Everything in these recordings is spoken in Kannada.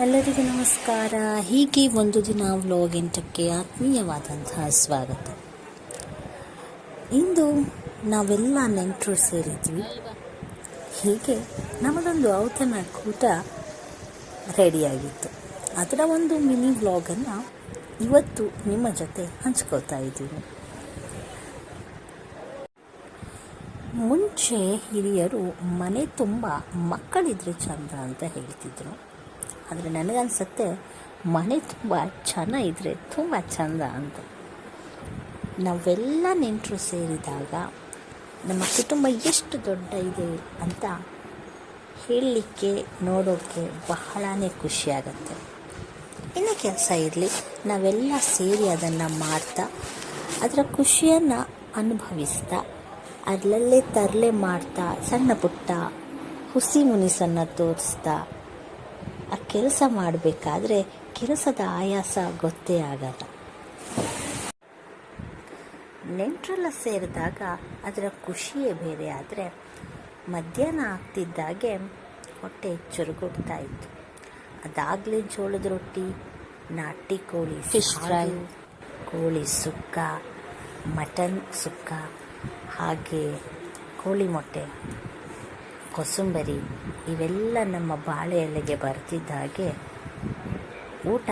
ಎಲ್ಲರಿಗೂ ನಮಸ್ಕಾರ. ಹೀಗೆ ಒಂದು ದಿನ ವ್ಲಾಗ್ ಎಂಟಕ್ಕೆ ಆತ್ಮೀಯವಾದಂತಹ ಸ್ವಾಗತ. ಇಂದು ನಾವೆಲ್ಲ ನೆಂಟರು ಸೇರಿದ್ವಿ. ಹೀಗೆ ನಮ್ಮದೊಂದು ಔತಣ ಕೂಟ ರೆಡಿಯಾಗಿತ್ತು. ಅದರ ಒಂದು ಮಿನಿ ವ್ಲಾಗನ್ನು ಇವತ್ತು ನಿಮ್ಮ ಜೊತೆ ಹಂಚ್ಕೋತಾ ಇದ್ದೀನಿ. ಮುಂಚೆ ಹಿರಿಯರು ಮನೆ ತುಂಬ ಮಕ್ಕಳಿದ್ರೆ ಚಂದ ಅಂತ ಹೇಳ್ತಿದ್ರು. ಆದರೆ ನನಗನ್ಸುತ್ತೆ ಮನೆ ತುಂಬ ಜನ ಇದ್ದರೆ ತುಂಬ ಚಂದ ಅಂತ. ನಾವೆಲ್ಲ ನೆಂಟರು ಸೇರಿದಾಗ ನಮ್ಮ ಕುಟುಂಬ ಎಷ್ಟು ದೊಡ್ಡ ಇದೆ ಅಂತ ಹೇಳಲಿಕ್ಕೆ ನೋಡೋಕ್ಕೆ ಬಹಳನೇ ಖುಷಿಯಾಗತ್ತೆ. ಇನ್ನೂ ಕೆಲಸ ಇರಲಿ, ನಾವೆಲ್ಲ ಸೇರಿ ಅದನ್ನು ಮಾಡ್ತಾ ಅದರ ಖುಷಿಯನ್ನು ಅನುಭವಿಸ್ತಾ ಅದರಲ್ಲೇ ತರಲೆ ಮಾಡ್ತಾ ಸಣ್ಣ ಪುಟ್ಟ ಹುಸಿ ಮುನಿಸನ್ನು ತೋರಿಸ್ತಾ ಆ ಕೆಲಸ ಮಾಡಬೇಕಾದ್ರೆ ಕೆಲಸದ ಆಯಾಸ ಗೊತ್ತೇ ಆಗಲ್ಲ. ನೆಂಟರೆಲ್ಲ ಸೇರಿದಾಗ ಅದರ ಖುಷಿಯೇ ಬೇರೆ. ಆದರೆ ಮಧ್ಯಾಹ್ನ ಆಗ್ತಿದ್ದಾಗೆ ಹೊಟ್ಟೆ ಚುರುಗುಡ್ತಾ ಇತ್ತು. ಅದಾಗಲೇ ಜೋಳದ ರೊಟ್ಟಿ, ನಾಟಿ ಕೋಳಿ, ಫಿಶ್ ಫ್ರೈ, ಕೋಳಿ ಸುಕ್ಕ, ಮಟನ್ ಸುಕ್ಕ, ಹಾಗೆ ಕೋಳಿ ಮೊಟ್ಟೆ, ಕೋಸಂಬರಿ ಇವೆಲ್ಲ ನಮ್ಮ ಬಾಳೆ ಎಲೆಗೆ ಬರ್ತಿದ್ದ ಹಾಗೆ ಊಟ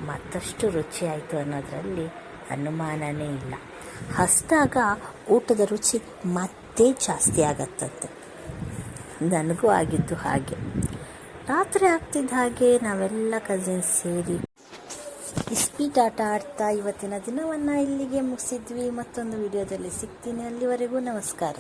ಮತ್ತಷ್ಟು ರುಚಿಯಾಯಿತು ಅನ್ನೋದರಲ್ಲಿ ಅನುಮಾನನೇ ಇಲ್ಲ. ಹಸಿದಾಗ ಊಟದ ರುಚಿ ಮತ್ತೆ ಜಾಸ್ತಿ ಆಗತ್ತಂತೆ. ನನಗೂ ಆಗಿದ್ದು ಹಾಗೆ. ರಾತ್ರಿ ಆಗ್ತಿದ್ದ ಹಾಗೆ ನಾವೆಲ್ಲ ಕಸಿನ್ಸ್ ಸೇರಿ ಇಸ್ಪೀಟ್ ಆಟ ಆಡ್ತಾ ಇವತ್ತಿನ ದಿನವನ್ನು ಇಲ್ಲಿಗೆ ಮುಗಿಸಿದ್ವಿ. ಮತ್ತೊಂದು ವಿಡಿಯೋದಲ್ಲಿ ಸಿಗ್ತೀನಿ. ಅಲ್ಲಿವರೆಗೂ ನಮಸ್ಕಾರ.